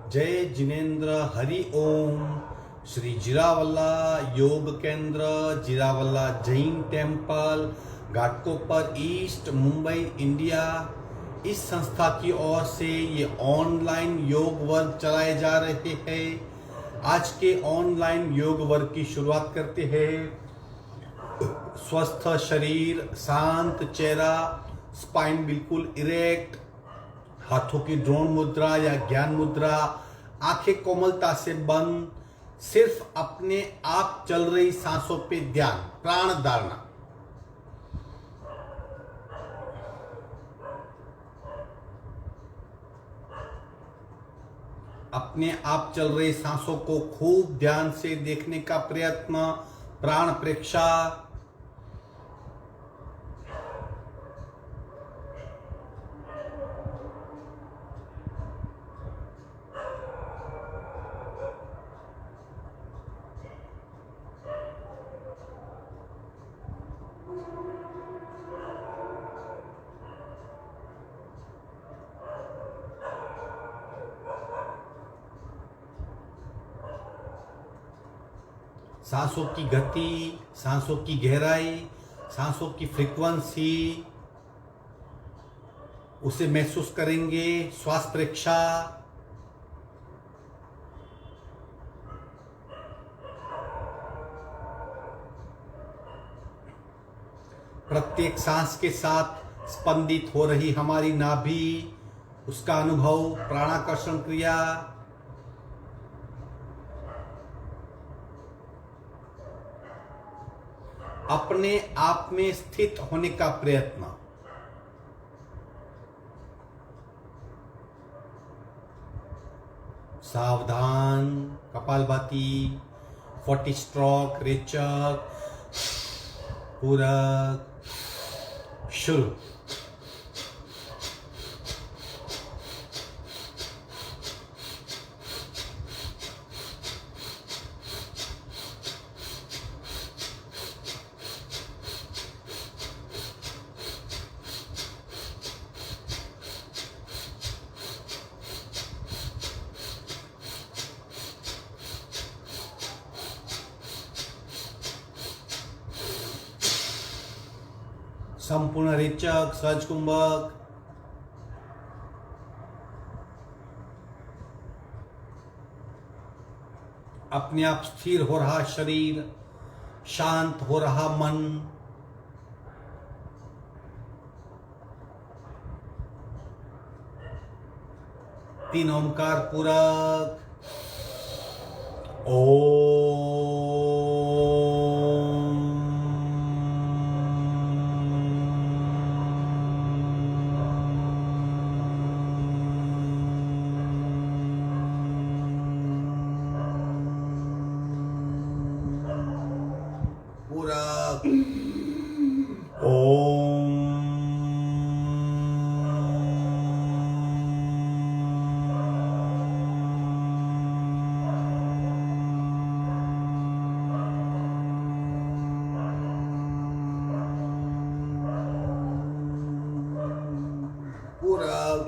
जय जिनेन्द्र हरि ओम। Shri Jirawala Yog Kendra, Jirawala Jain temple, Ghatkopar East, Mumbai, India, इस संस्था की ओर से ये ऑनलाइन योग वर्ग चलाए जा रहे हैं। आज के ऑनलाइन योग वर्ग की शुरुआत करते हैं। स्वस्थ शरीर, शांत चेहरा, स्पाइन बिल्कुल इरेक्ट, हाथों की ड्रोन मुद्रा या ज्ञान मुद्रा, आंखें कोमलता से बंद, सिर्फ अपने आप चल रही सांसों पे ध्यान, प्राण धारणा। अपने आप चल रही सांसों को खूब ध्यान से देखने का प्रयत्न, प्राण प्रेक्षा। सांसों की गति, सांसों की गहराई, सांसों की फ्रीक्वेंसी, उसे महसूस करेंगे। श्वास प्रेक्षा। प्रत्येक सांस के साथ स्पंदित हो रही हमारी नाभि, उसका अनुभव, प्राणाकर्षण क्रिया। अपने आप में स्थित होने का प्रयत्न। सावधान, कपालभाति, 40 स्ट्रोक, रेचक, पूरक, शुरू। संपूर्ण रेचक, सहज कुंभक। अपने आप स्थिर हो रहा शरीर, शांत हो रहा मन। तीन ओंकार पूरक। पूरक। पूरक।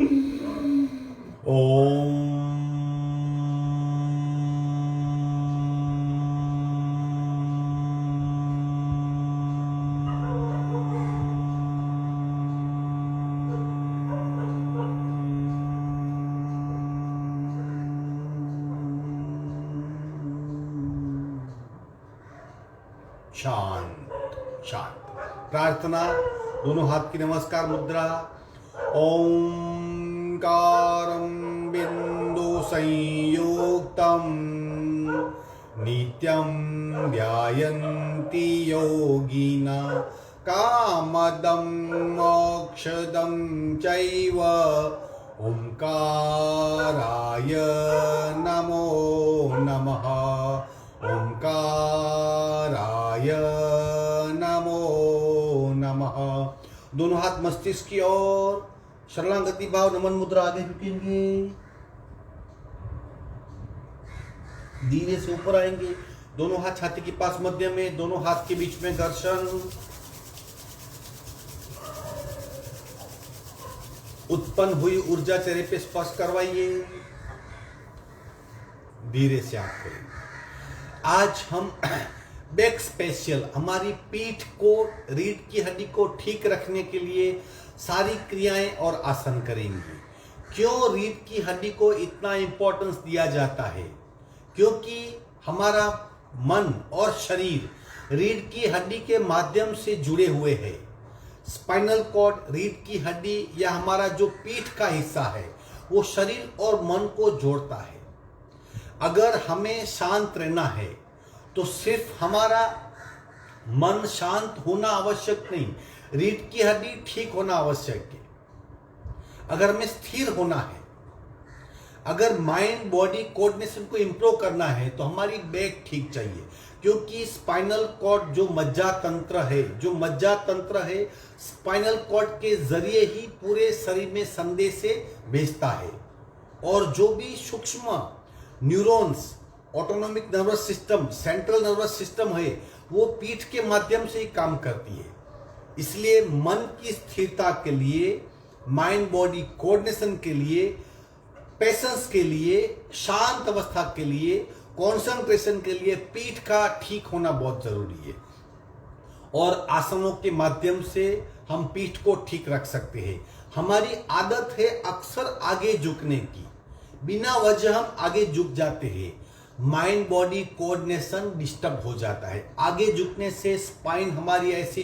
ओम। शांत शांत। प्रार्थना, दोनों हाथ की नमस्कार मुद्रा। ओंकारं बिंदु संयुक्तं नित्यं ध्यायन्ति योगिना कामदं मोक्षदं चैव। ओंकाराय नमो नमः। ओंकाराय नमो नमः। दोनों हाथ मस्तिष्क की ओर, शरणागति भाव, नमन मुद्रा। आगे झुकेंगे, धीरे से ऊपर आएंगे। दोनों हाथ छाती के पास मध्य में, दोनों हाथ के बीच में घर्षण। उत्पन्न हुई ऊर्जा चेहरे पे स्पर्श करवाइए। धीरे से आप करेंगे। आज हम बैक स्पेशल, हमारी पीठ को, रीढ़ की हड्डी को ठीक रखने के लिए सारी क्रियाएं और आसन करेंगे। क्यों रीढ़ की हड्डी को इतना इंपॉर्टेंस दिया जाता है? क्योंकि हमारा मन और शरीर रीढ़ की हड्डी के माध्यम से जुड़े हुए हैं। स्पाइनल कॉर्ड, रीढ़ की हड्डी या हमारा जो पीठ का हिस्सा है वो शरीर और मन को जोड़ता है। अगर हमें शांत रहना है तो सिर्फ हमारा मन शांत होना आवश्यक नहीं, रीढ़ की हड्डी ठीक होना आवश्यक है। अगर हमें स्थिर होना है, अगर माइंड बॉडी कोऑर्डिनेशन को इंप्रूव करना है तो हमारी बैक ठीक चाहिए। क्योंकि स्पाइनल कॉर्ड जो मज्जा तंत्र है स्पाइनल कॉर्ड के जरिए ही पूरे शरीर में संदेश भेजता है। और जो भी सूक्ष्म neurons, autonomic nervous system, central nervous system है वो पीठ के माध्यम से ही काम करती है। इसलिए मन की स्थिरता के लिए, माइंड बॉडी कोऑर्डिनेशन के लिए, पेशेंस के लिए, शांत अवस्था के लिए, कंसंट्रेशन के लिए पीठ का ठीक होना बहुत जरूरी है। और आसनों के माध्यम से हम पीठ को ठीक रख सकते हैं। हमारी आदत है अक्सर आगे झुकने की, बिना वजह हम आगे झुक जाते हैं। माइंड बॉडी कोऑर्डिनेशन डिस्टर्ब हो जाता है। आगे झुकने से स्पाइन हमारी ऐसी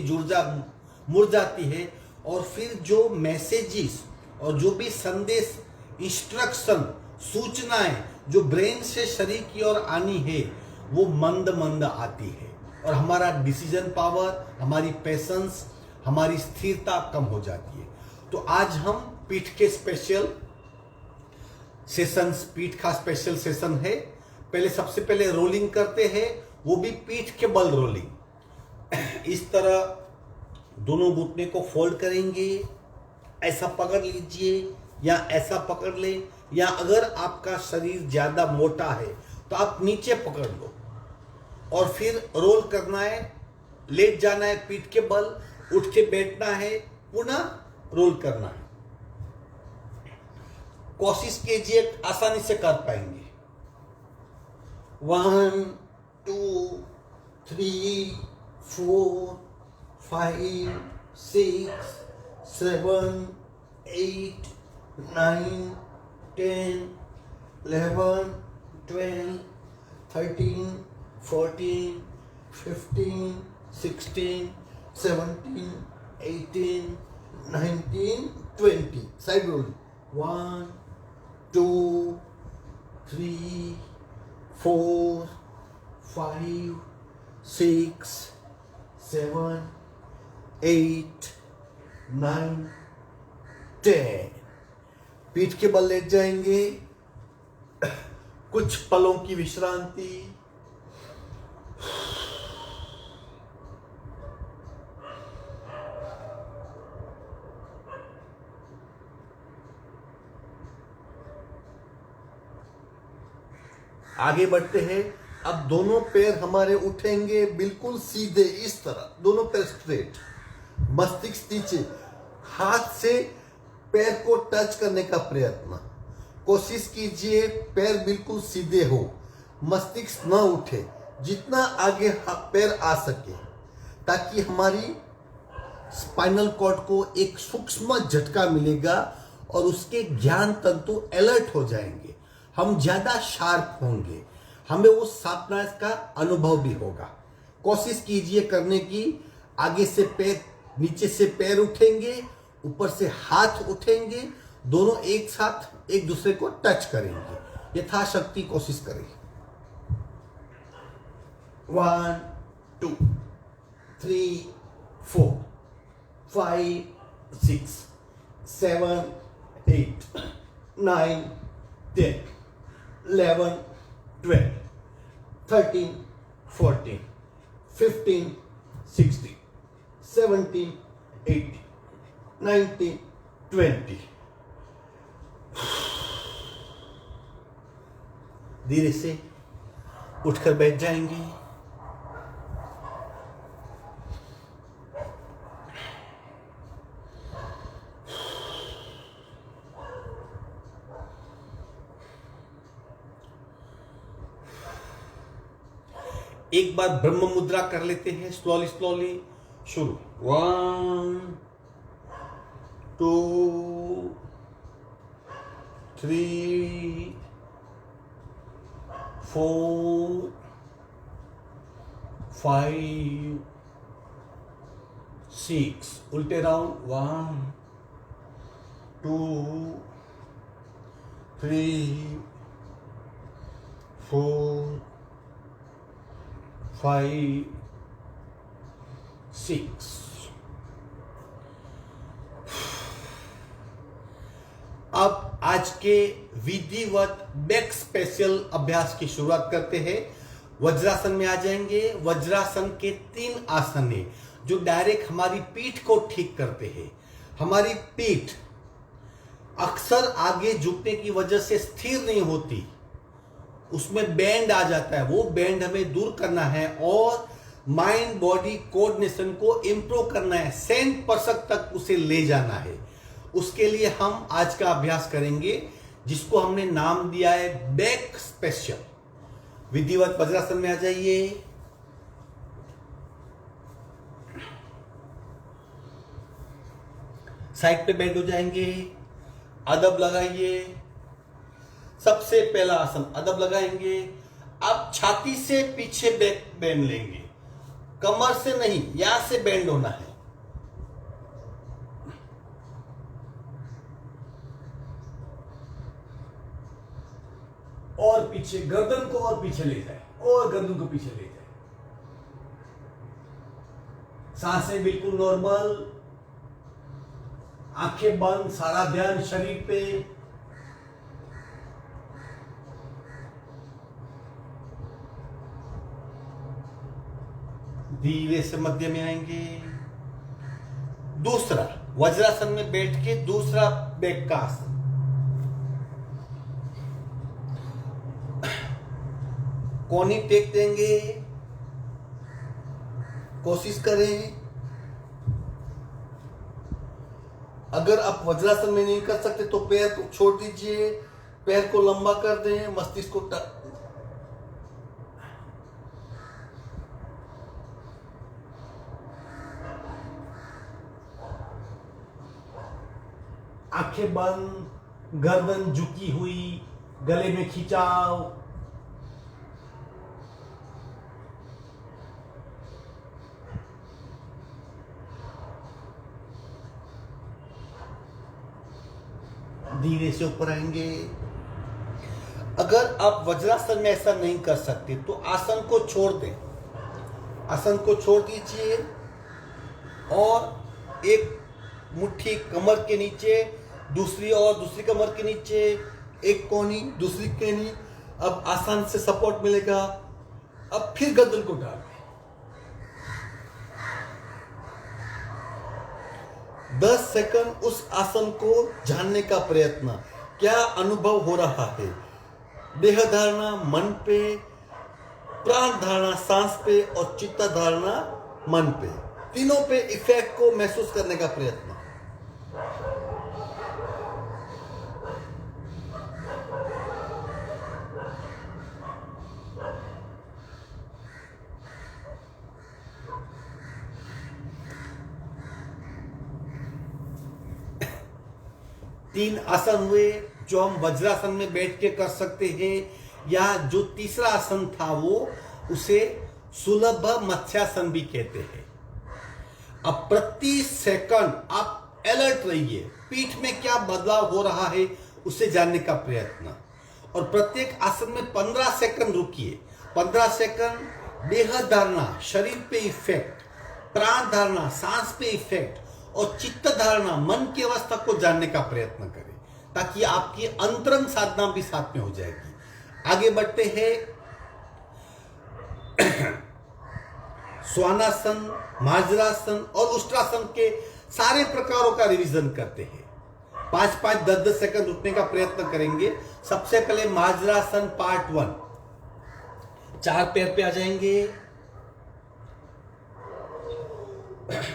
मुड़ जाती है और फिर जो मैसेजेस और जो भी संदेश, इंस्ट्रक्शन, सूचनाएं जो ब्रेन से शरीर की ओर आनी है वो मंद मंद आती है और हमारा डिसीजन पावर, हमारी पेशेंस, हमारी स्थिरता कम हो जाती है। तो आज हम पीठ के स्पेशल सेशंस, पीठ का स्पेशल सेशन है। सबसे पहले रोलिंग करते हैं, वो भी पीठ के बल रोलिंग। इस तरह दोनों घुटने को फोल्ड करेंगे, ऐसा पकड़ लीजिए या ऐसा पकड़ ले, या अगर आपका शरीर ज्यादा मोटा है तो आप नीचे पकड़ लो और फिर रोल करना है, लेट जाना है पीठ के बल, उठ के बैठना है, पुनः रोल करना है। कोशिश कीजिए आसानी से कर पाएंगे। 1 2 3 4 5 6 7 8 9 10 11 12 13 14 15 16 17 18 19 20 side roll 1 2 3 4 5 6 7 8 9 10। पीठ के बल लेट जाएंगे। कुछ पलों की विश्रांति। आगे बढ़ते हैं। अब दोनों पैर हमारे उठेंगे बिल्कुल सीधे, इस तरह दोनों पैर स्ट्रेट, मस्तिष्क नीचे, हाथ से पैर को टच करने का प्रयत्न। कोशिश कीजिए पैर बिल्कुल सीधे हो, मस्तिष्क न उठे, जितना आगे पैर आ सके, ताकि हमारी स्पाइनल कॉर्ड को एक सूक्ष्म झटका मिलेगा और उसके ज्ञान तंतु अलर्ट हो जाएंगे। हम ज्यादा शार्प होंगे, हमें उस शार्पनेस का अनुभव भी होगा। कोशिश कीजिए करने की। आगे से पैर, नीचे से पैर उठेंगे, ऊपर से हाथ उठेंगे, दोनों एक साथ एक दूसरे को टच करेंगे। यथाशक्ति कोशिश करें। 1 2 3 4 5 6 7 8 9 10 11 12 13 14 15 16 17 18 19 20। धीरे से उठकर बैठ जाएंगे। एक बार ब्रह्म मुद्रा कर लेते हैं स्लोली स्लोली। शुरू 1 2 3 4 5 6 उल्टे राउंड 1 2 3 4 5 6। अब आज के विधिवत बैक स्पेशल अभ्यास की शुरुआत करते हैं। वज्रासन में आ जाएंगे। वज्रासन के 3 आसन है जो डायरेक्ट हमारी पीठ को ठीक करते हैं। हमारी पीठ अक्सर आगे झुकने की वजह से स्थिर नहीं होती, उसमें बैंड आ जाता है। वो बैंड हमें दूर करना है और माइंड बॉडी कोऑर्डिनेशन को इंप्रूव करना है, 100% तक उसे ले जाना है। उसके लिए हम आज का अभ्यास करेंगे जिसको हमने नाम दिया है बैक स्पेशल। विधिवत वज्रासन में आ जाइए। साइड पे बैठ हो जाएंगे। अदब लगाइए। सबसे पहला आसन अदब लगाएंगे। अब छाती से पीछे बैक बेंड लेंगे, कमर से नहीं, यहां से बेंड होना है। और पीछे गर्दन को और पीछे ले जाए और गर्दन को पीछे ले जाए। सांसें बिल्कुल नॉर्मल, आंखें बंद, सारा ध्यान शरीर पे। धीरे से मध्य में आएंगे। दूसरा वज्रासन में बैठ के दूसरा बैक का आसन। कोनी टेक देंगे, कोशिश करें। अगर आप वज्रासन में नहीं कर सकते तो पैर को छोड़ दीजिए, पैर को लंबा कर दें, मस्तिष्क को आंखें बंद, गर्दन झुकी हुई, गले में खिंचाव। धीरे से ऊपर आएंगे। अगर आप वज्रासन में ऐसा नहीं कर सकते तो आसन को छोड़ दें, आसन को छोड़ दीजिए और एक मुट्ठी कमर के नीचे, दूसरी और दूसरी कमर के नीचे, एक कोनी दूसरी कोनी। अब आसान से सपोर्ट मिलेगा। अब फिर गर्दन को उठा 10 सेकंड उस आसन को जानने का प्रयत्न, क्या अनुभव हो रहा है। देह धारणा मन पे, प्राण धारणा सांस पे और चित्त धारणा मन पे, तीनों पे इफेक्ट को महसूस करने का प्रयत्न। तीन आसन हुए जो हम वज्रासन में बैठ के कर सकते हैं, या जो तीसरा आसन था वो उसे सुलभ मत्स्यासन भी कहते हैं। अब प्रति सेकंड आप अलर्ट रहिए, पीठ में क्या बदलाव हो रहा है उसे जानने का प्रयत्न। और प्रत्येक आसन में 15 सेकंड रुकिए। 15 सेकंड देह धारणा शरीर पे इफेक्ट, प्राण धारणा सांस पे इफेक्ट और चित्त धारणा मन की अवस्था को जानने का प्रयत्न करें, ताकि आपकी अंतरंग साधना भी साथ में हो जाएगी। आगे बढ़ते हैं। स्वानासन, मार्जरासन और उष्ट्रासन के सारे प्रकारों का रिवीजन करते हैं। 5-5, 10-10 सेकंड रुकने का प्रयत्न करेंगे। सबसे पहले मार्जरासन पार्ट 1। 4 पैर पे आ जाएंगे,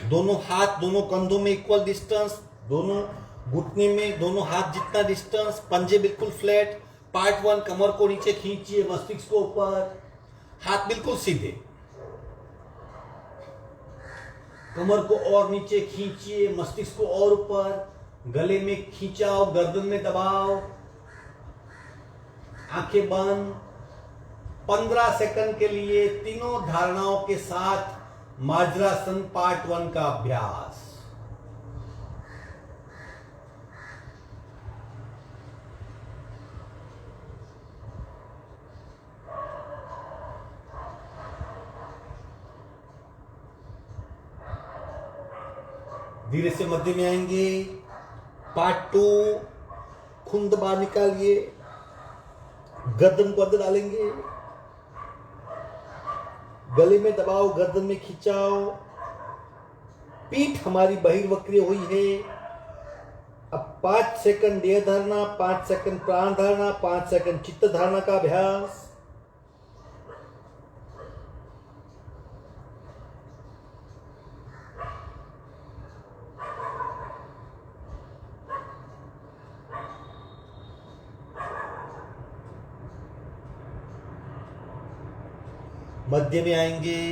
दोनों हाथ दोनों कंधों में इक्वल डिस्टेंस, दोनों घुटने में दोनों हाथ जितना डिस्टेंस, पंजे बिल्कुल फ्लैट। पार्ट 1, कमर को नीचे खींचिए, मस्तिष्क को ऊपर, हाथ बिल्कुल सीधे, कमर को और नीचे खींचिए, मस्तिष्क को और ऊपर, गले में खींचाओ, गर्दन में दबाओ, आंखें बंद। 15 सेकंड के लिए तीनों धारणाओं के साथ मार्जरासन पार्ट 1 का अभ्यास। धीरे से मध्य में आएंगे। पार्ट 2, खुंद बाहर निकालिए, गर्दन को अंदर डालेंगे, गले में दबाओ, गर्दन में खिंचाओ, पीठ हमारी बहिर्वक्रीय हुई है। अब 5 सेकंड देह धारणा, 5 सेकंड प्राण धारणा, 5 सेकंड चित्त धारणा का अभ्यास। मध्य में आएंगे।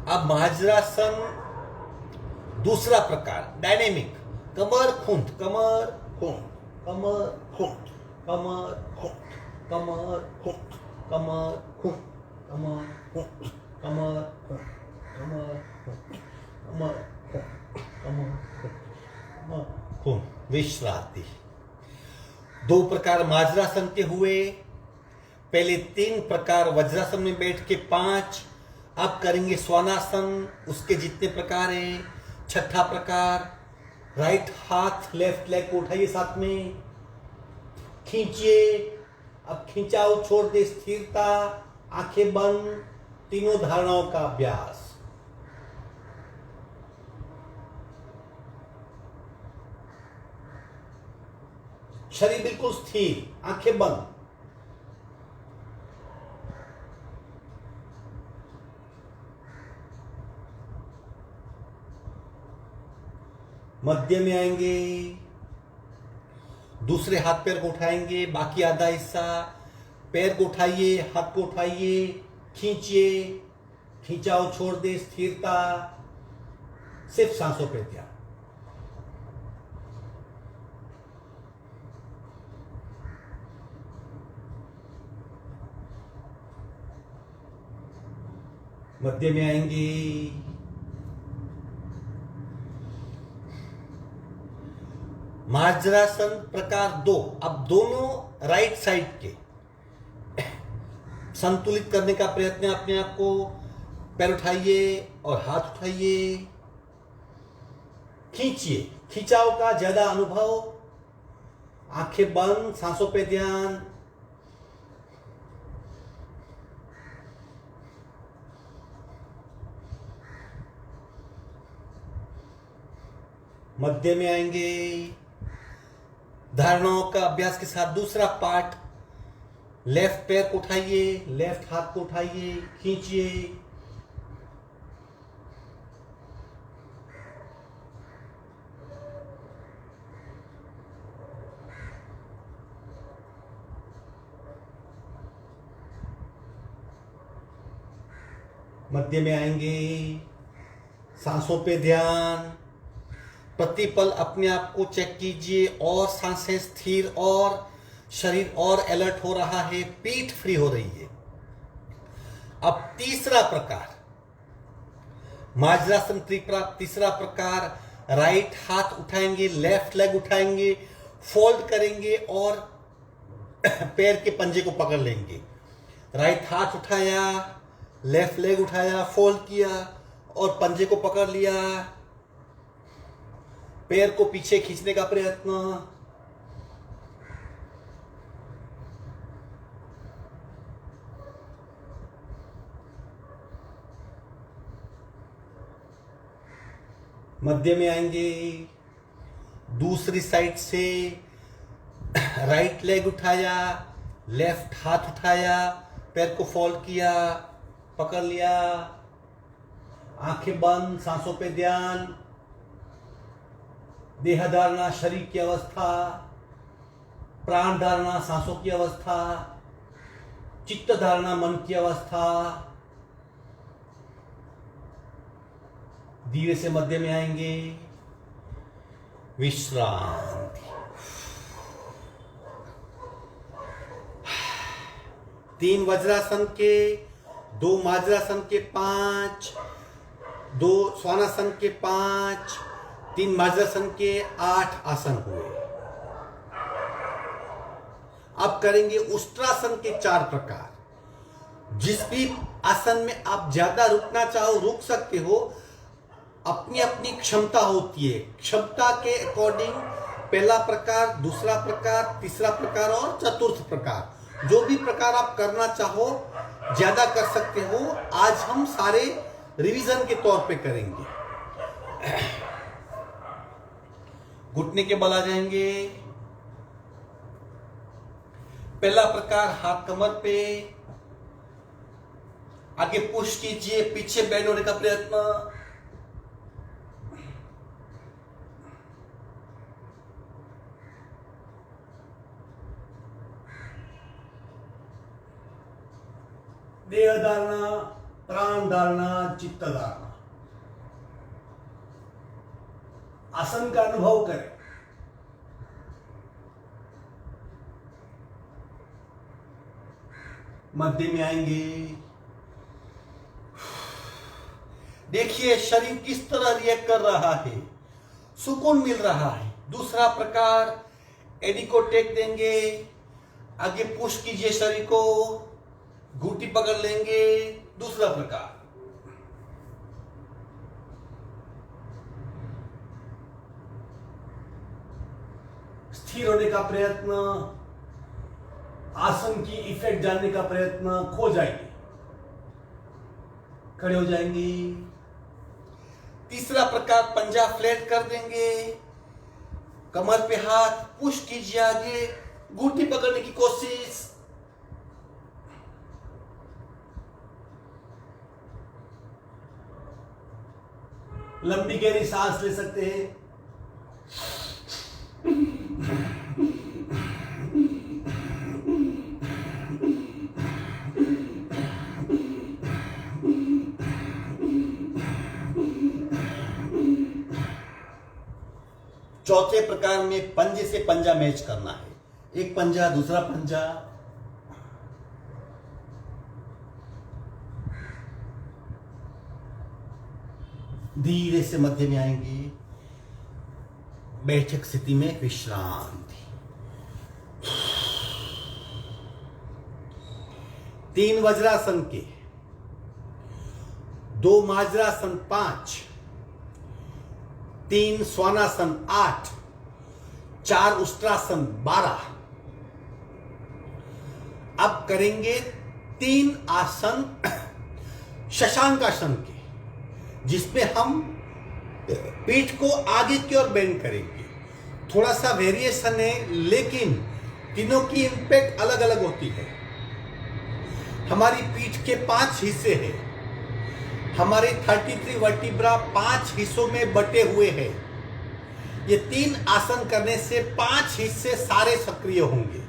अब मार्जरासन दूसरा प्रकार, डायनेमिक, कमर खूंट, कमर खूंट, कमर खूंट, कमर खूंट, कमर खूंट, कमर खूंट, कमर खूंट, कमर खूंट, कमर खूंट, कमर खूंट, कमर खूंट, खूंट। विश्रांति। 2 प्रकार मार्जरासन के हुए। पहले 3 प्रकार वज्रासन में बैठ के 5, अब करेंगे स्वानासन, उसके जितने प्रकार हैं। 6ठा प्रकार, राइट हाथ लेफ्ट लेग को उठाइए, साथ में खींचिए। अब खिंचाओ, छोड़ दे, स्थिरता, आंखें बंद, तीनों धारणाओं का अभ्यास। शरीर बिल्कुल स्थिर, आंखें बंद। मध्य में आएंगे। दूसरे हाथ पैर को उठाएंगे, बाकी आधा हिस्सा। पैर को उठाइए, हाथ को उठाइए, खींचिए, खिंचाओ, छोड़ दे, स्थिरता, सिर्फ सांसों पे ध्यान। मध्य में आएंगे। मार्जरासन प्रकार 2। अब दोनों राइट साइड के संतुलित करने का प्रयत्न, अपने आप को। पैर उठाइए और हाथ उठाइए, खींचिए, खिंचाव का ज्यादा अनुभव। आंखें बंद, सांसों पे ध्यान। मध्य में आएंगे। धारणाओं का अभ्यास के साथ दूसरा पार्ट, लेफ्ट पैर को उठाइए, लेफ्ट हाथ को उठाइए, खींचिए। मध्य में आएंगे। सांसों पे ध्यान। प्रतिपल अपने आप को चेक कीजिए, और सांसें स्थिर, और शरीर और अलर्ट हो रहा है, पीठ फ्री हो रही है। अब तीसरा प्रकार मार्जरासन तीसरा प्रकार, राइट हाथ उठाएंगे, लेफ्ट लेग उठाएंगे, फोल्ड करेंगे और पैर के पंजे को पकड़ लेंगे। राइट हाथ उठाया, लेफ्ट लेग उठाया, फोल्ड किया और पंजे को पकड़ लिया। पैर को पीछे खींचने का प्रयत्न। मध्य में आएंगे। दूसरी साइड से राइट लेग उठाया, लेफ्ट हाथ उठाया, पैर को फोल्ड किया, पकड़ लिया। आंखें बंद, सांसों पे ध्यान। देह धारणा शरीर की अवस्था, प्राण धारणा सांसों की अवस्था। चित्त धारणा मन की अवस्था, धीरे से मध्य में आएंगे, विश्रांति। 3 वज्रासन के, 2 माज्रासन के 5, 2 स्वानासन के 5, 3 माज्रासन के 8 आसन हुए। अब करेंगे उष्ट्रासन के 4 प्रकार। जिस भी आसन में आप ज्यादा रुकना चाहो रुक सकते हो, अपनी अपनी क्षमता होती है। क्षमता के अकॉर्डिंग पहला प्रकार, दूसरा प्रकार, तीसरा प्रकार और चतुर्थ प्रकार, जो भी प्रकार आप करना चाहो ज्यादा कर सकते हो। आज हम सारे रिवीजन के तौर पे करेंगे। घुटने के बल आ जाएंगे। पहला प्रकार हाथ कमर पे, आगे पुश कीजिए, पीछे बेंड होने का प्रयत्न। देह धारणा, प्राण धारणा, चित्त धारणा। आसन का अनुभव करें। मध्य में आएंगे। देखिए शरीर किस तरह रिएक्ट कर रहा है, सुकून मिल रहा है। दूसरा प्रकार एडी को टेक देंगे, आगे पुश कीजिए शरीर को, घुटी पकड़ लेंगे। दूसरा प्रकार स्थिर होने का प्रयत्न, आसन की इफेक्ट जानने का प्रयत्न, खो जाएंगे, खड़े हो जाएंगे। तीसरा प्रकार पंजा फ्लैट कर देंगे, कमर पे हाथ, पुश कीजिए आगे, घुटी पकड़ने की कोशिश। लंबी गहरी सांस ले सकते हैं। चौथे प्रकार में पंजे से पंजा मैच करना है। एक पंजा, दूसरा पंजा। धीरे से मध्य में आएंगे। बैठक स्थिति में विश्रांति। 3 वज्रासन के, 2 माज्रासन 5, 3 स्वानासन 8, 4 उष्ट्रासन 12। अब करेंगे 3 आसन शशांकासन के, जिसमें हम पीठ को आगे की ओर बेंड करेंगे। थोड़ा सा वेरिएशन है, लेकिन तीनों की इंपैक्ट अलग अलग होती है। हमारी पीठ के 5 हिस्से हैं। हमारे 33 वर्टिब्रा 5 हिस्सों में बटे हुए हैं। ये 3 आसन करने से 5 हिस्से सारे सक्रिय होंगे।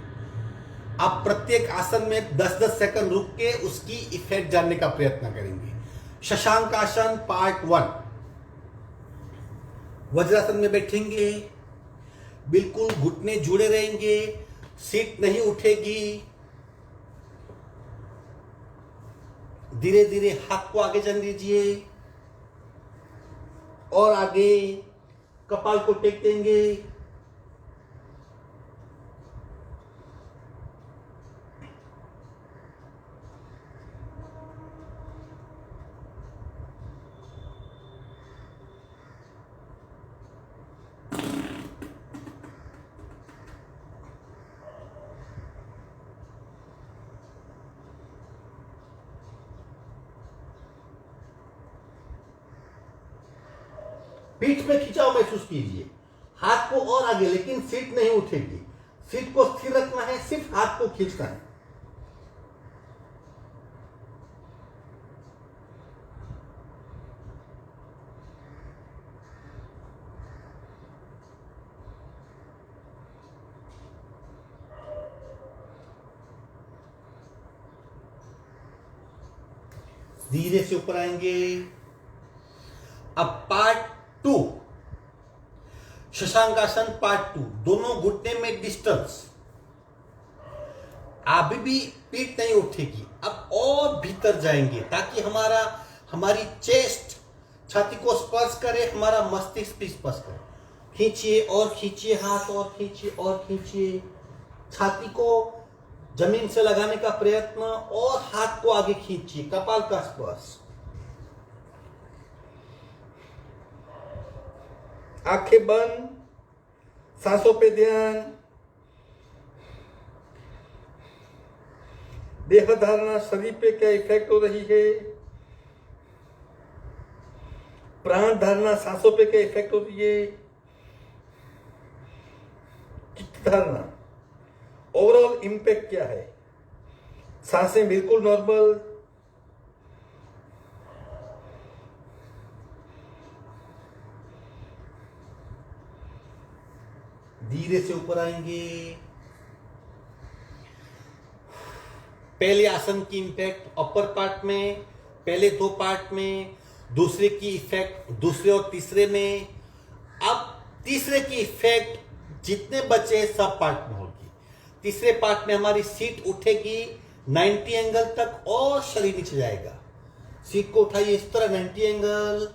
आप प्रत्येक आसन में 10-10 सेकंड रुक के उसकी इफेक्ट जानने का प्रयत्न करेंगे। शशांकासन पार्ट 1। वज्रासन में बैठेंगे, बिल्कुल घुटने जुड़े रहेंगे, सीट नहीं उठेगी। धीरे धीरे हाथ को आगे जाने दीजिए और आगे कपाल को टेक देंगे। पीठ में खिंचाव महसूस कीजिए। हाथ को और आगे, लेकिन सीट नहीं उठेगी। सीट को स्थिर रखना है, सिर्फ हाथ को खींचना है। धीरे से ऊपर आएंगे। अब पार्ट 2, शशांकासन पार्ट 2, दोनों घुटने में डिस्टेंस। अभी भी पीठ नहीं उठेगी, अब और भीतर जाएंगे ताकि हमारी चेस्ट छाती को स्पर्श करे, हमारा मस्तिष्क भी स्पर्श करे। खींचिए और खींचिए, हाथ और खींचिए और खींचिए, छाती को जमीन से लगाने का प्रयत्न और हाथ को आगे खींचिए, कपाल का स्पर्श। आंखें बंद, सांसों पे ध्यान। देह धारणा शरीर पे क्या इफेक्ट हो रही है, प्राण धारणा सांसों पे क्या इफेक्ट हो रही है, चित्त धारणा ओवरऑल इंपैक्ट क्या है। सांसें बिल्कुल नॉर्मल, धीरे से ऊपर आएंगे। पहले आसन की इंपैक्ट अपर पार्ट में, पहले 2 पार्ट में, दूसरे की इफेक्ट दूसरे और तीसरे में। अब तीसरे की इफेक्ट जितने बचे सब पार्ट में होगी। तीसरे पार्ट में हमारी सीट उठेगी 90 एंगल तक और शरीर नीचे जाएगा। सीट को उठाइए इस तरह 90 एंगल।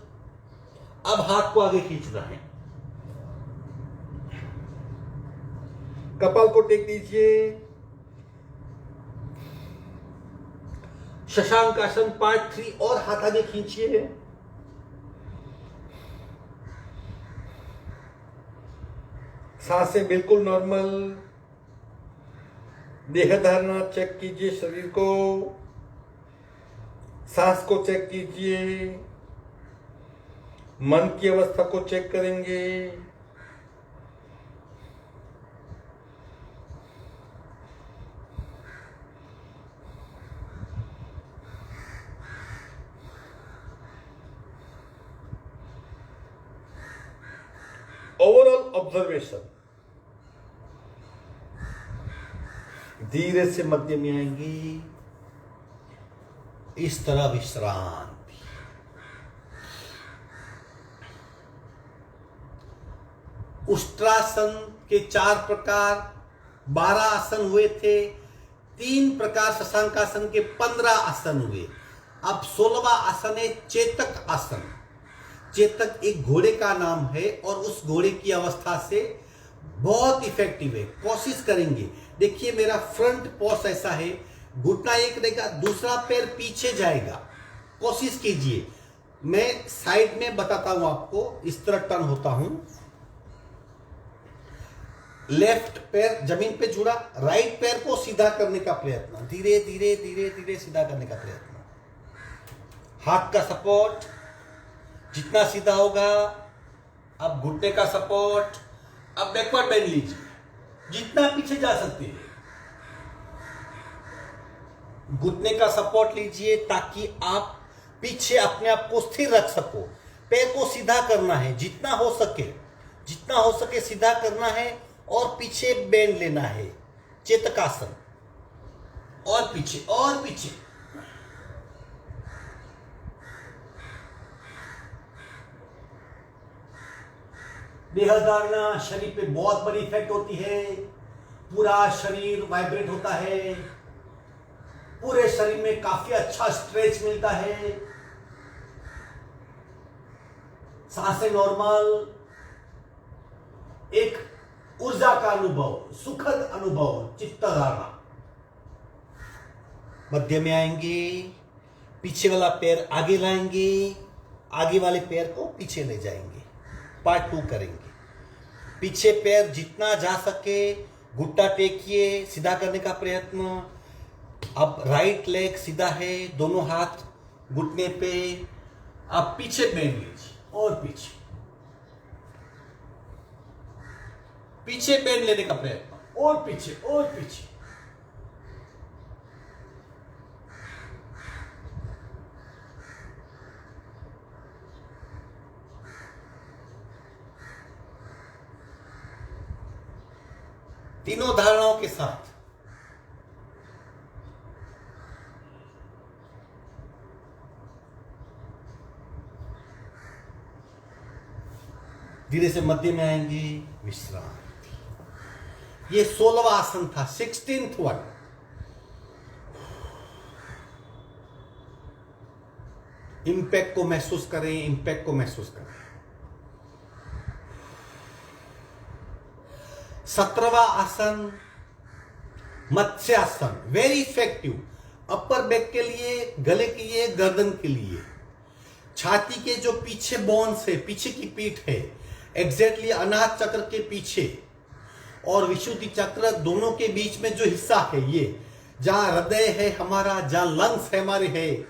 अब हाथ को आगे खींचना है, कपाल को टेक दीजिए। शशांकासन पार्ट 3 और हाथ आगे खींचिए। सांसें बिल्कुल नॉर्मल, देह धारणा चेक कीजिए, शरीर को, सांस को चेक कीजिए, मन की अवस्था को चेक करेंगे। Overall observation. धीरे से मध्य में आएंगी, इस तरह विश्रांति। उष्ट्रासन के 4 प्रकार, 12 आसन हुए थे। 3 प्रकार शशांकासन के 15 आसन हुए। अब 16वां आसन है चेतक आसन। चेतक एक घोड़े का नाम है और उस घोड़े की अवस्था से बहुत इफेक्टिव है। कोशिश करेंगे, देखिए मेरा फ्रंट पॉस ऐसा है, घुटना एक रहेगा, दूसरा पैर पीछे जाएगा। कोशिश कीजिए, मैं साइड में बताता हूं आपको। इस तरह टर्न होता हूं, लेफ्ट पैर जमीन पे जुड़ा, राइट पैर को सीधा करने का प्रयत्न, धीरे धीरे धीरे धीरे सीधा करने का प्रयत्न। हाथ का सपोर्ट जितना सीधा होगा। अब घुटने का सपोर्ट। अब बैकवर्ड बेंड लीजिए, जितना पीछे जा सकते हैं। घुटने का सपोर्ट लीजिए ताकि आप पीछे अपने आप को स्थिर रख सको। पैर को सीधा करना है, जितना हो सके सीधा करना है और पीछे बेंड लेना है। चेतकासन, और पीछे और पीछे। देह धारणा शरीर पे बहुत बड़ी इफेक्ट होती है। पूरा शरीर वाइब्रेट होता है, पूरे शरीर में काफी अच्छा स्ट्रेच मिलता है। सांसें नॉर्मल, एक ऊर्जा का अनुभव, सुखद अनुभव, चित्त धारणा। मध्य में आएंगे, पीछे वाला पैर आगे लाएंगे, आगे वाले पैर को पीछे ले जाएंगे। पार्ट 2 करेंगे। पीछे पैर जितना जा सके घुट्टा टेकिए, सीधा करने का प्रयत्न। अब राइट लेग सीधा है, दोनों हाथ घुटने पे। अब पीछे बेंड लीजिए और पीछे पीछे बेंड लेने का प्रयत्न, और पीछे और पीछे। तीनों धारणाओं के साथ। धीरे से मध्य में आएंगे, विश्राम। ये 16वां आसन था, 16th वन। इंपैक्ट को महसूस करें, इंपैक्ट को महसूस करें। 17वां आसन matsyasana, very effective, upper back के लिए, गले के लिए, गर्दन के लिए। छाती के जो पीछे बोन्स है, पीछे की पीठ है, एग्जैक्टली अनाहत चक्र के पीछे और विशुद्धि चक्र दोनों के बीच में जो हिस्सा है, ये जहां हृदय है हमारा, जहां लंग्स है हमारे है,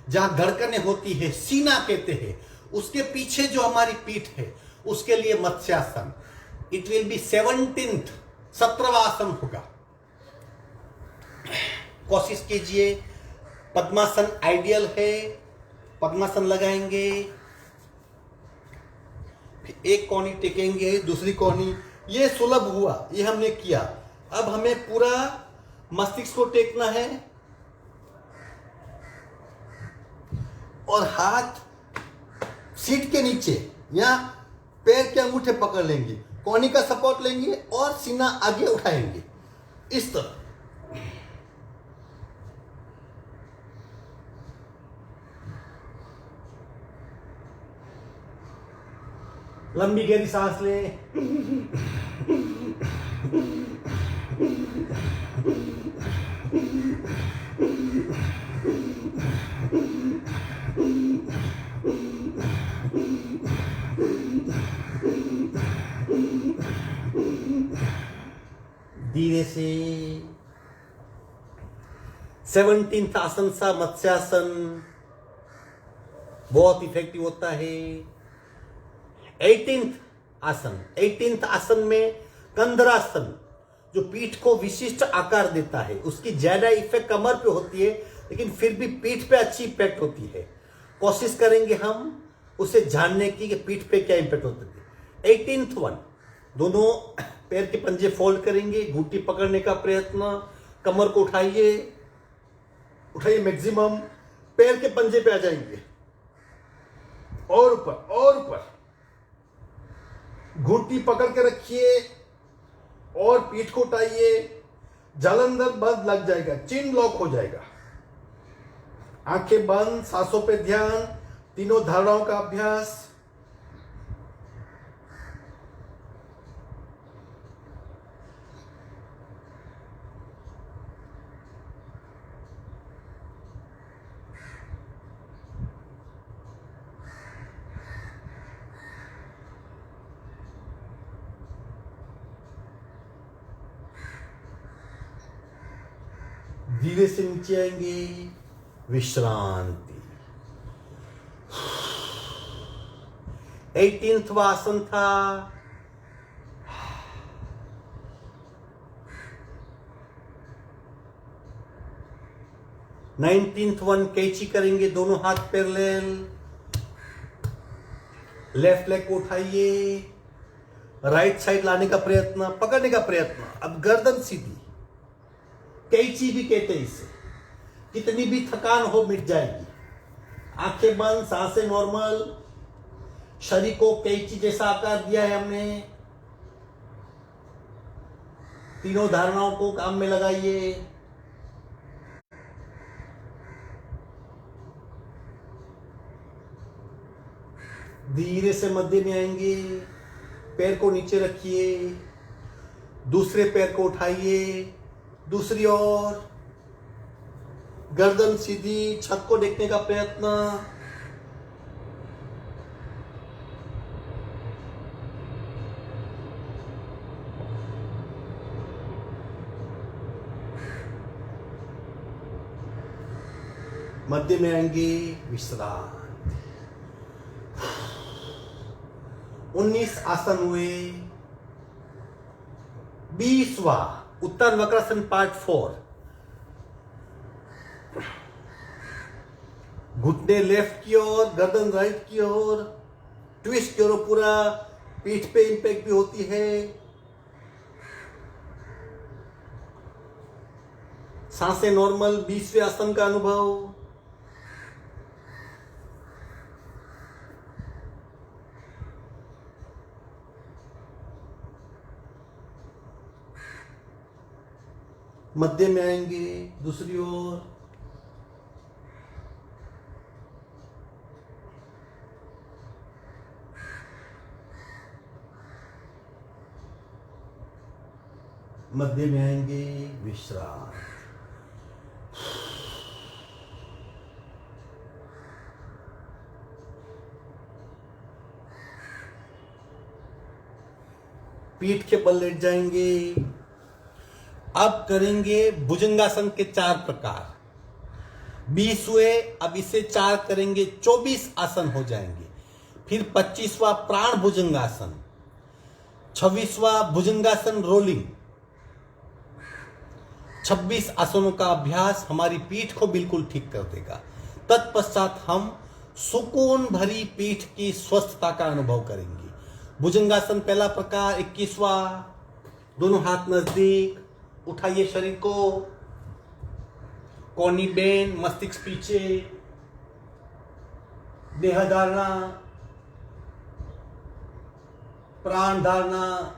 जहां धड़कने होती है, सीना कहते हैं, उसके पीछे जो हमारी पीठ है, उसके लिए मत्स्यासन। इट विल बी 17वां आसन होगा। कोशिश कीजिए, पद्मासन आइडियल है, पद्मासन लगाएंगे, फिर एक कोहनी टेकेंगे, दूसरी कोहनी, ये सुलभ हुआ, ये हमने किया। अब हमें पूरा मस्तिष्क को टेकना है और हाथ सीट के नीचे या पैर के अंगूठे पकड़ लेंगे, कोहनी का सपोर्ट लेंगे और सीना आगे उठाएंगे, इस तरह। लंबी गहरी सांस लें। धीरे से 17th आसन सा मत्स्यासन बहुत इफेक्टिव होता है। 18th आसन में कंधरासन, जो पीठ को विशिष्ट आकार देता है, उसकी ज्यादा इफेक्ट कमर पे होती है, लेकिन फिर भी पीठ पे अच्छी इफेक्ट होती है। कोशिश करेंगे हम उसे जानने की कि पीठ पे क्या इफेक्ट होती है। 18th वन, दोनों पैर के पंजे फोल्ड करेंगे, घुट्टी पकड़ने का प्रयत्न, कमर को उठाइए, मैक्सिमम, पैर के पंजे पे आ जाएंगे और ऊपर, घुट्टी पकड़ के रखिए और पीठ को उठाइए, जालंधर बंद लग जाएगा, चिन लॉक हो जाएगा। आंखें बंद, सांसों पे ध्यान, तीनों धारणाओं का अभ्यास। धीरे से नीचे आएंगे, विश्रांति। 18th आसन था, नाइनटीन्थ वन कैची करेंगे, दोनों हाथ पैरेलल, लेफ्ट लेग को उठाइए, राइट साइड लाने का प्रयत्न, पकड़ने का प्रयत्न। अब गर्दन सीधी, कैची भी कहते हैं इसे। कितनी भी थकान हो मिट जाएगी। आंखें बंद, सांसें नॉर्मल, शरीर को कैची जैसा आकार दिया है हमने। तीनों धारणाओं को काम में लगाइए। धीरे से मध्य में आएंगे, पैर को नीचे रखिए, दूसरे पैर को उठाइए, दूसरी ओर, गर्दन सीधी, छत को देखने का प्रयत्न। मध्य में आएंगे, विश्राम। 19 आसन हुए। 20वां उत्तर वक्रासन पार्ट 4। घुटने लेफ्ट की ओर, गर्दन राइट की ओर, ट्विस्ट करो पूरा, पीठ पे इंपैक्ट भी होती है। सांसें नॉर्मल, 20वें आसन का अनुभव। मध्य में आएंगे, दूसरी ओर, मध्य में आएंगे, विश्राम। पीठ के बल लेट जाएंगे। अब करेंगे भुजंगासन के 4 प्रकार। 20 हुए, अब इसे 4 करेंगे, 24 आसन हो जाएंगे। फिर 25वां प्राण भुजंगासन, 26वां भुजंगासन रोलिंग। 26 आसनों का अभ्यास हमारी पीठ को बिल्कुल ठीक कर देगा। तत्पश्चात हम सुकून भरी पीठ की स्वस्थता का अनुभव करेंगे। भुजंगासन पहला प्रकार 21वां, दोनों हाथ नजदीक, उठाइए शरीर को, कोनी बेन, मस्तिष्क पीछे, देह धारणा, प्राण धारणा,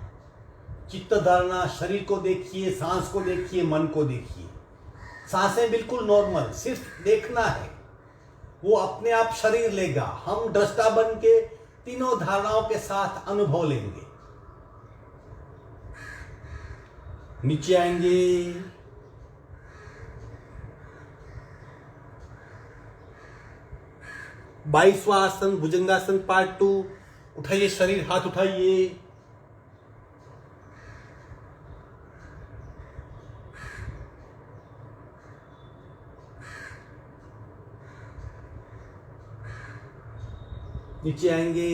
चित्त धारणा। शरीर को देखिए, सांस को देखिए, मन को देखिए। सांसें बिल्कुल नॉर्मल, सिर्फ देखना है, वो अपने आप शरीर लेगा। हम दृष्टा बन के तीनों धारणाओं के साथ अनुभव लेंगे। नीचे आएंगे, बाईसवां आसन भुजंगासन पार्ट 2। उठाइए शरीर, हाथ उठाइए, नीचे आएंगे,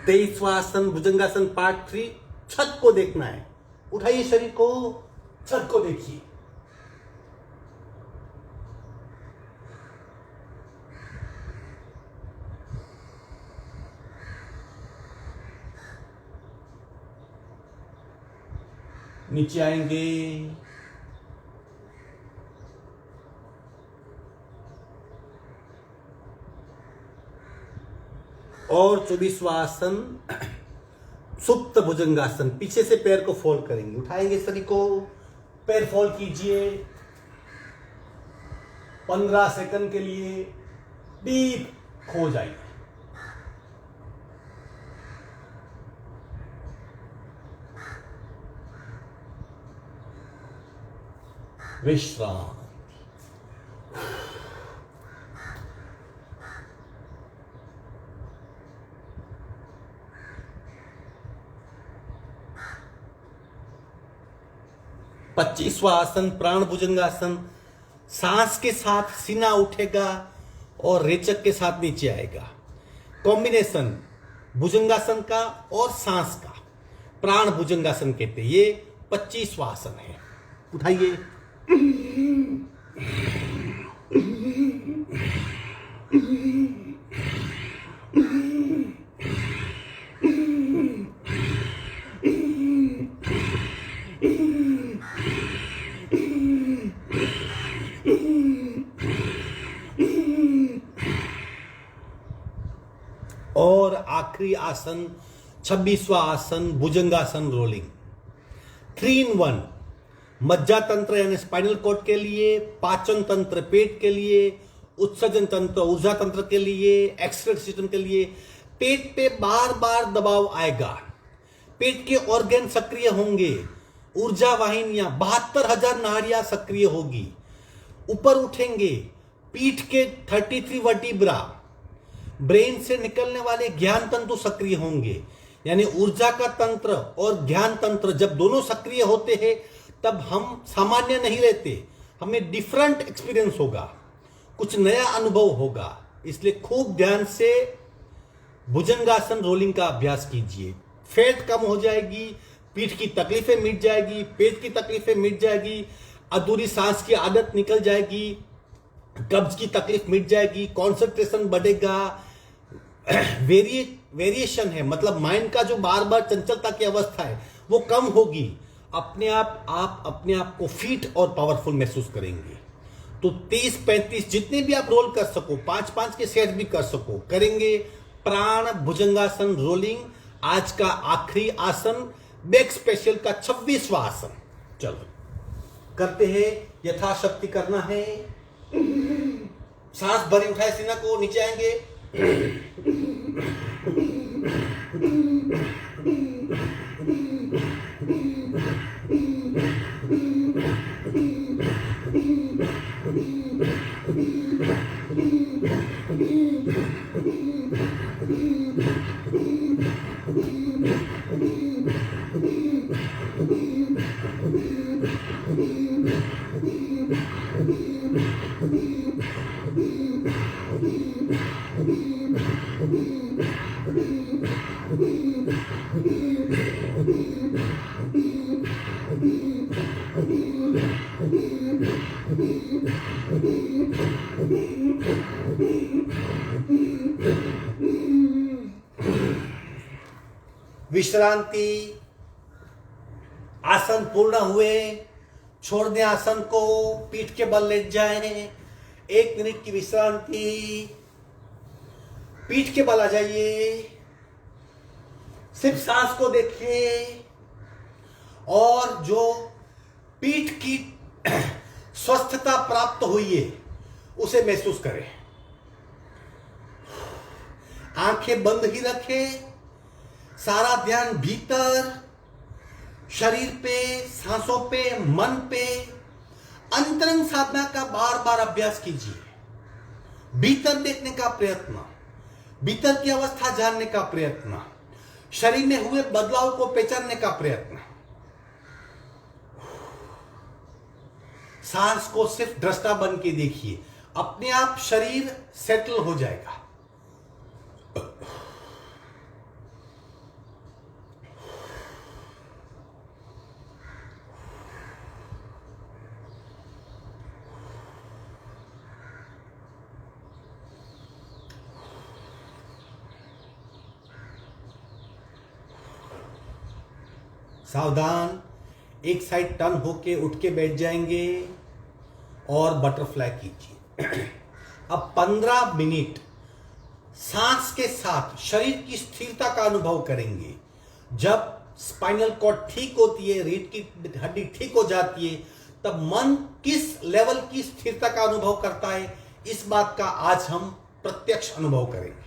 23वां आसन भुजंगासन पार्ट 3। छत को देखना है, उठाइए शरीर को, छत को देखिए। नीचे आएंगे, और 24वां आसन सुप्त भुजंगासन। पीछे से पैर को फोल्ड करेंगे, उठाएंगे शरीर को, पैर फोल्ड कीजिए 15 सेकंड के लिए, डीप खो जाइए। विश्राम। पच्चीसवां आसन प्राण भुजंगासन। सांस के साथ सीना उठेगा और रेचक के साथ नीचे आएगा। कॉम्बिनेशन भुजंगासन का और सांस का प्राण भुजंगासन कहते हैं। ये 25वां आसन है। उठाइए, और आखिरी आसन 26वां आसन भुजंगासन रोलिंग। 3 in 1। मज्जा तंत्र यानी स्पाइनल कॉर्ड के लिए, पाचन तंत्र पेट के लिए, उत्सर्जन तंत्र ऊर्जा तंत्र के लिए, एक्सक्रीटरी सिस्टम के लिए। पेट पे बार बार दबाव आएगा, पेट के ऑर्गन सक्रिय होंगे, ऊर्जा वाहिनियां 72,000 नाड़ियां सक्रिय होगी, ऊपर उठेंगे। पीठ के 33 वर्टिब्रा, ब्रेन से निकलने वाले ज्ञान तंतु सक्रिय होंगे। यानी ऊर्जा का तंत्र और ज्ञान तंत्र जब दोनों सक्रिय होते हैं तब हम सामान्य नहीं रहते, हमें डिफरेंट एक्सपीरियंस होगा, कुछ नया अनुभव होगा। इसलिए खूब ध्यान से भुजंगासन रोलिंग का अभ्यास कीजिए। फैट कम हो जाएगी, पीठ की तकलीफें मिट जाएगी, पेट की तकलीफें मिट जाएगी, अधूरी सांस की आदत निकल जाएगी, कब्ज की तकलीफ मिट जाएगी, कंसंट्रेशन बढ़ेगा। वेरिएशन है, मतलब माइंड का जो बार बार चंचलता की अवस्था है वो कम होगी। अपने आप को फिट और पावरफुल महसूस करेंगे। तो 30-35 जितने भी आप रोल कर सको, 5-5 के सेट भी कर सको, करेंगे। प्राण भुजंगासन रोलिंग आज का आखिरी आसन बैक स्पेशल का 26वां आसन। चलो करते हैं, यथाशक्ति करना है। सांस भरी उठाए, सीना को नीचे आएंगे। विश्रांति। आसन पूर्ण हुए, छोड़ दें आसन को, पीठ के बल लेट जाएं। 1 मिनट की विश्रांति। पीठ के बल आ जाइए, सिर्फ सांस को देखिए और जो पीठ की स्वस्थता प्राप्त हुई है उसे महसूस करें। आंखें बंद ही रखें, सारा ध्यान भीतर, शरीर पे, सांसों पे, मन पे। अंतरंग साधना का बार बार अभ्यास कीजिए। भीतर देखने का प्रयत्न, भीतर की अवस्था जानने का प्रयत्न, शरीर में हुए बदलाव को पहचानने का प्रयत्न। सांस को सिर्फ दृष्टा बन के देखिए, अपने आप शरीर सेटल हो जाएगा। सावधान, एक साइड टर्न होके उठ के बैठ जाएंगे और बटरफ्लाई कीजिए। अब 15 मिनट सांस के साथ शरीर की स्थिरता का अनुभव करेंगे। जब स्पाइनल कॉर्ड ठीक होती है, रीढ़ की हड्डी ठीक हो जाती है, तब मन किस लेवल की स्थिरता का अनुभव करता है, इस बात का आज हम प्रत्यक्ष अनुभव करेंगे।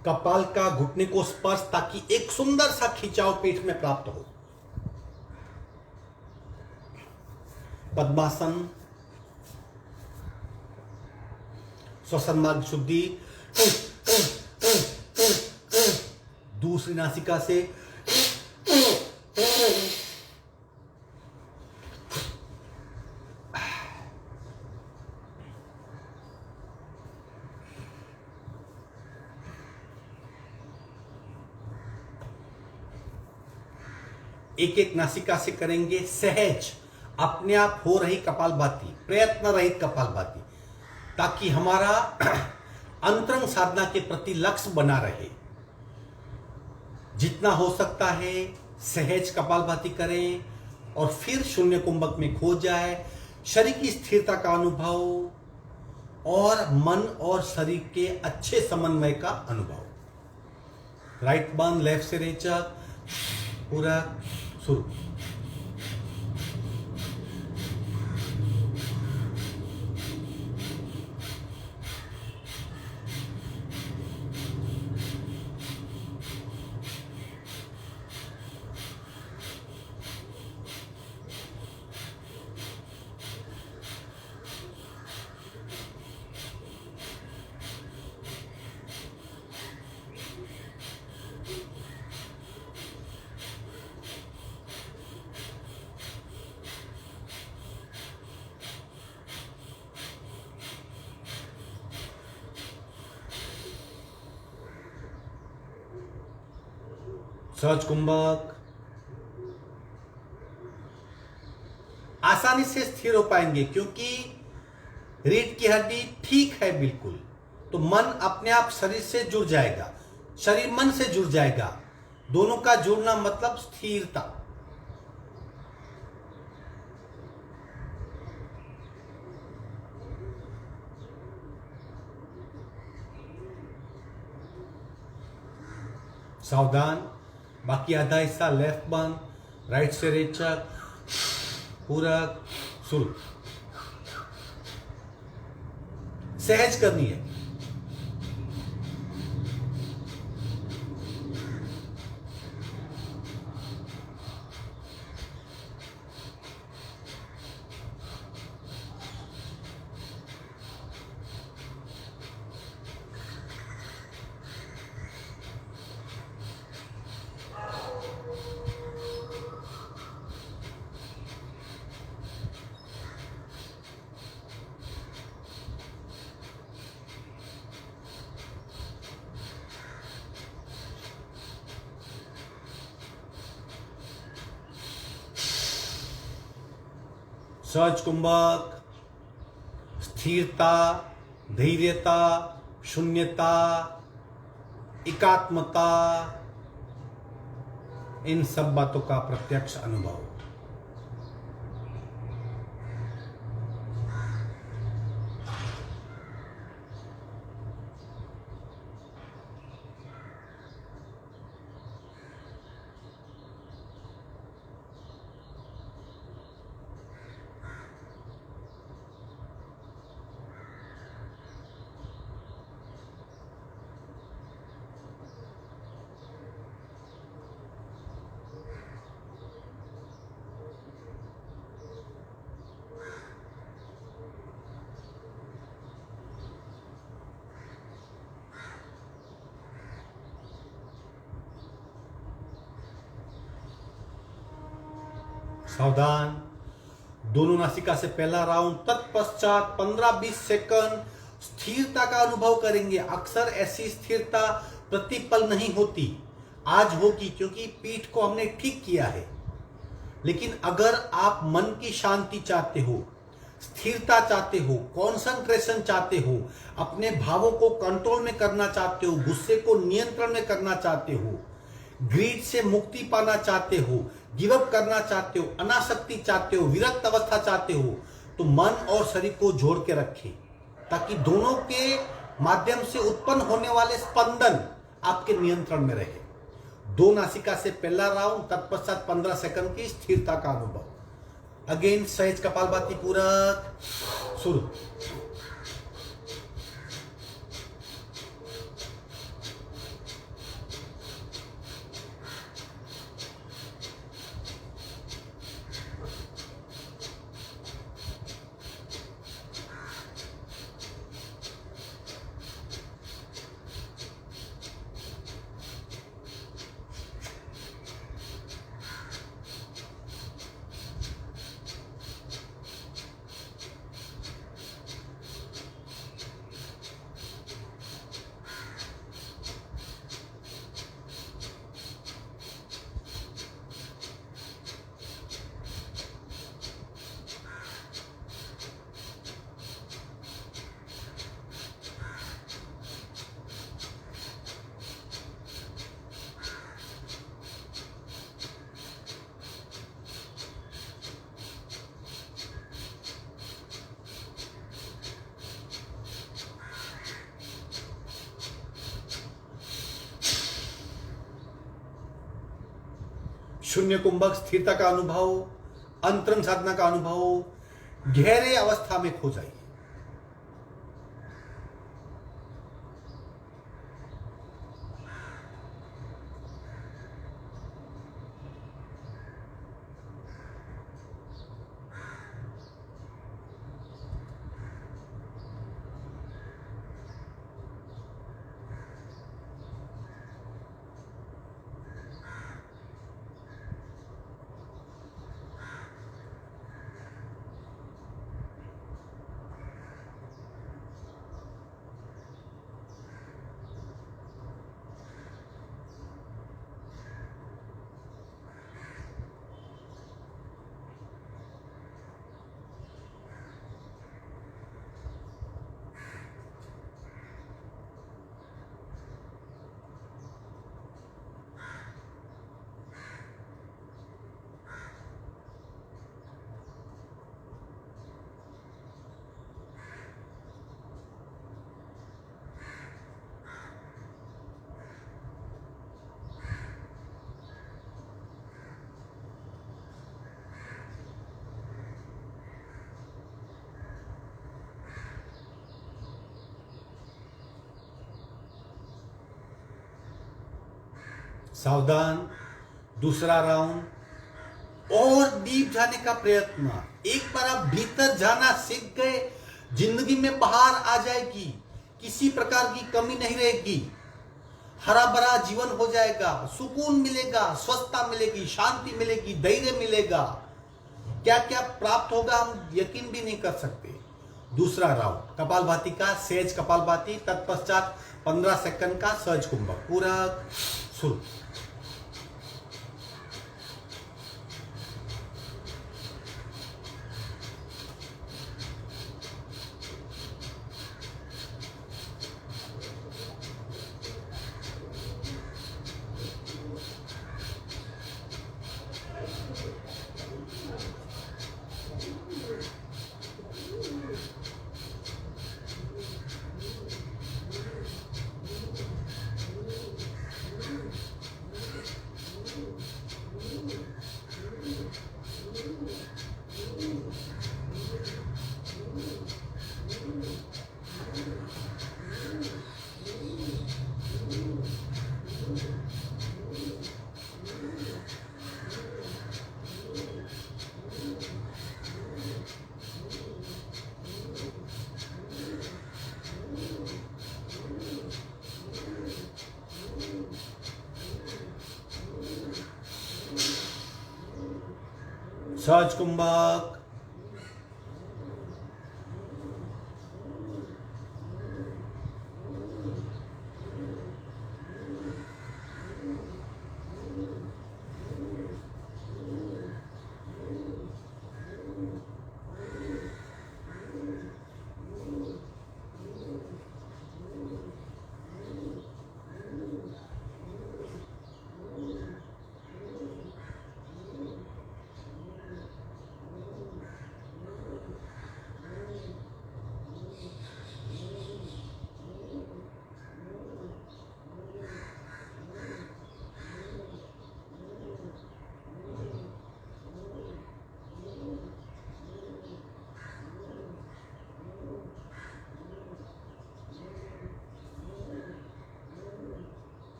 कपाल का घुटने को स्पर्श, ताकि एक सुंदर सा खिंचाव पेट में प्राप्त हो। पद्मासन, श्वसन मार्ग शुद्धि। दूसरी नासिका से एक एक नासिका से करेंगे। सहज अपने आप हो रही कपालभाति, प्रयत्न रहित कपालभाति, ताकि हमारा अंतरंग साधना के प्रति लक्ष्य बना रहे। जितना हो सकता है सहज कपालभाति करें और फिर शून्य कुंभक में खो जाए। शरीर की स्थिरता का अनुभव और मन और शरीर के अच्छे समन्वय का अनुभव। राइट बंद, लेफ्ट से रेचक, पूरा शुरू। सहज कुंभक। आसानी से स्थिर हो पाएंगे क्योंकि रीढ़ की हड्डी ठीक है बिल्कुल। तो मन अपने आप शरीर से जुड़ जाएगा, शरीर मन से जुड़ जाएगा। दोनों का जुड़ना मतलब स्थिरता। सावधान, बाकी आधा हिस्सा लेफ्ट बंद, राइट से रेचक, पूरक, शुरू। सहज करनी है। सहज कुंभक, स्थिरता, धैर्यता, शून्यता, एकात्मता, इन सब बातों का प्रत्यक्ष अनुभव। सावधान, दोनों नासिका से पहला राउंड, तत्पश्चात 15-20 सेकंड स्थिरता का अनुभव करेंगे। अक्सर ऐसी स्थिरता प्रतिपल नहीं होती, आज होगी क्योंकि पीठ को हमने ठीक किया है। लेकिन अगर आप मन की शांति चाहते हो, स्थिरता चाहते हो, कंसंट्रेशन चाहते हो, अपने भावों को कंट्रोल में करना चाहते हो, गुस्से को नियंत्रण में करना चाहते हो, ग्रीड से मुक्ति पाना चाहते हो, गिव अप करना चाहते हो, अनासक्ति चाहते हो, विरक्त अवस्था चाहते हो, तो मन और शरीर को जोड़ के रखें ताकि दोनों के माध्यम से उत्पन्न होने वाले स्पंदन आपके नियंत्रण में रहे। दो नासिका से पहला राउंड, तत्पश्चात 15 सेकंड की स्थिरता का अनुभव। अगेन सहज कपालभाति पूरक, शुरू। शून्य कुंभक, स्थिरता का अनुभव, अंतरंग साधना का अनुभव, गहरे अवस्था में खो जाइए। सावधान। दूसरा राउंड और डीप जाने का प्रयत्न। एक बार आप भीतर जाना सीख गए, जिंदगी में बाहर आ जाएगी, किसी प्रकार की कमी नहीं रहेगी, हरा भरा जीवन हो जाएगा, सुकून मिलेगा, स्वस्थता मिलेगी, शांति मिलेगी, धैर्य मिलेगा। क्या क्या प्राप्त होगा हम यकीन भी नहीं कर सकते। दूसरा राउंड कपालभाति का, सहज कपालभाति, तत्पश्चात 15 सेकंड का सहज कुंभक। पूरा शुरू। सहज कुंभक।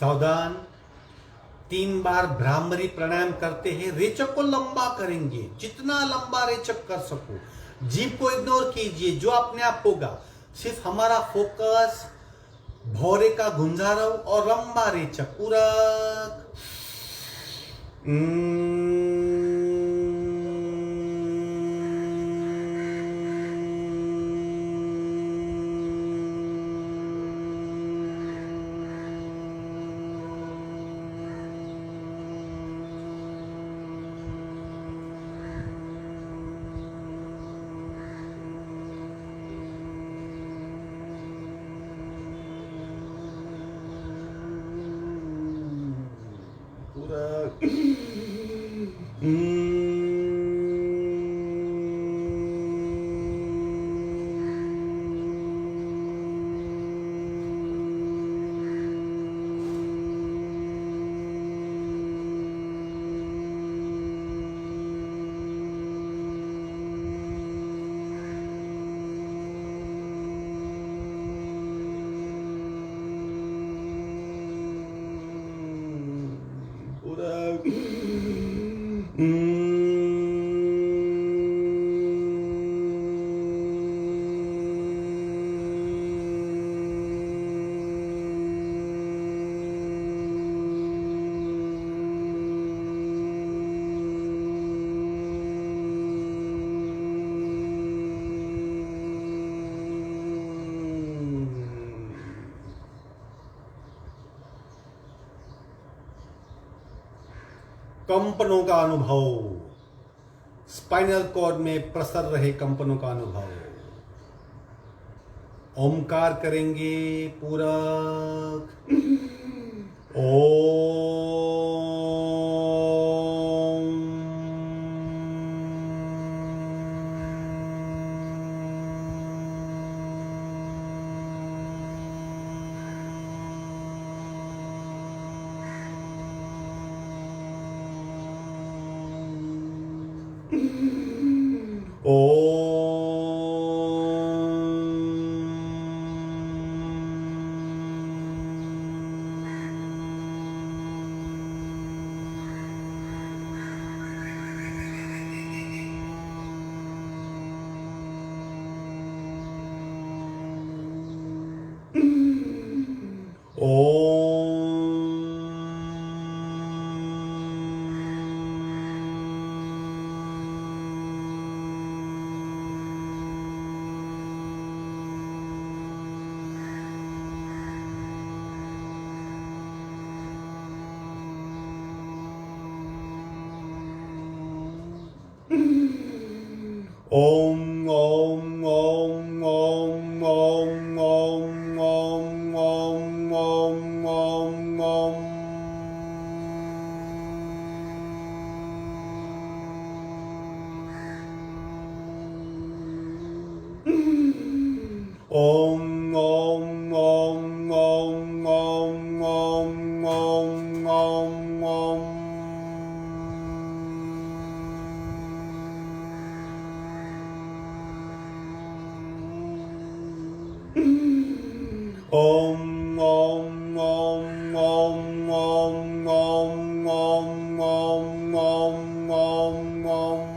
सावधान। 3 बार भ्रामरी प्राणायाम करते हैं। रेचक को लंबा करेंगे, जितना लंबा रेचक कर सको। जीभ को इग्नोर कीजिए, जो अपने आप होगा। सिर्फ हमारा फोकस भौरे का गुंजारव और लंबा रेचक। पूरा कंपनों का अनुभव, स्पाइनल कॉर्ड में प्रसर रहे कंपनों का अनुभव। ओमकार करेंगे पूरक ओम ओम ओम ओम ओम ओम ओम ओम ओम ओम ओम। ओम ओम ओम ओम ओम ओम ओम ओम ओम। ओम ओम ओम ओम ओम ओम ओम ओम ओम ओम ओम।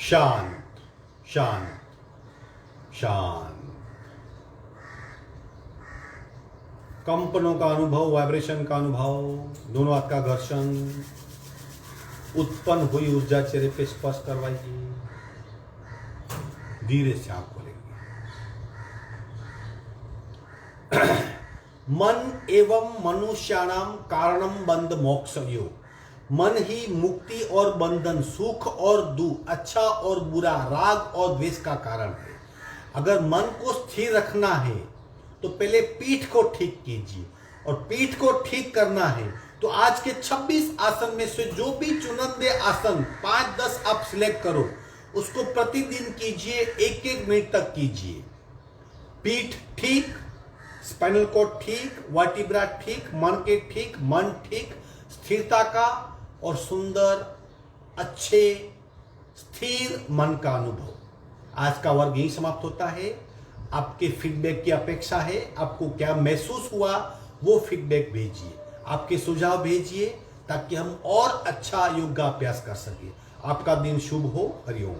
शांत शांत शांत। कंपनों का अनुभव, वाइब्रेशन का अनुभव, दोनों हाथ का घर्षण, उत्पन्न हुई ऊर्जा चेहरे पे स्पर्श करवाइए। धीरे से आंख खोलेंगे। मन एवं मनुष्याणाम कारणम बंध मोक्षयो। मन ही मुक्ति और बंधन, सुख और दुख, अच्छा और बुरा, राग और द्वेष का कारण है। अगर मन को स्थिर रखना है तो पहले पीठ को ठीक कीजिए, और पीठ को ठीक करना है तो आज के 26 आसन में से जो भी चुनिंदा आसन 5-10 आप सिलेक्ट करो, उसको प्रतिदिन कीजिए, 1-1 मिनट तक कीजिए। पीठ ठीक, स्पाइनल कॉर्ड ठीक, वर्टिब्रा ठीक, मन के ठीक, मन ठीक, स्थिरता का और सुंदर, अच्छे, स्थिर मन का अनुभव। आज का वर्ग यही समाप्त होता है। आपके फीडबैक की अपेक्षा है। आपको क्या महसूस हुआ वो फीडबैक भेजिए, आपके सुझाव भेजिए, ताकि हम और अच्छा योगाभ्यास कर सके। आपका दिन शुभ हो। हरिओम।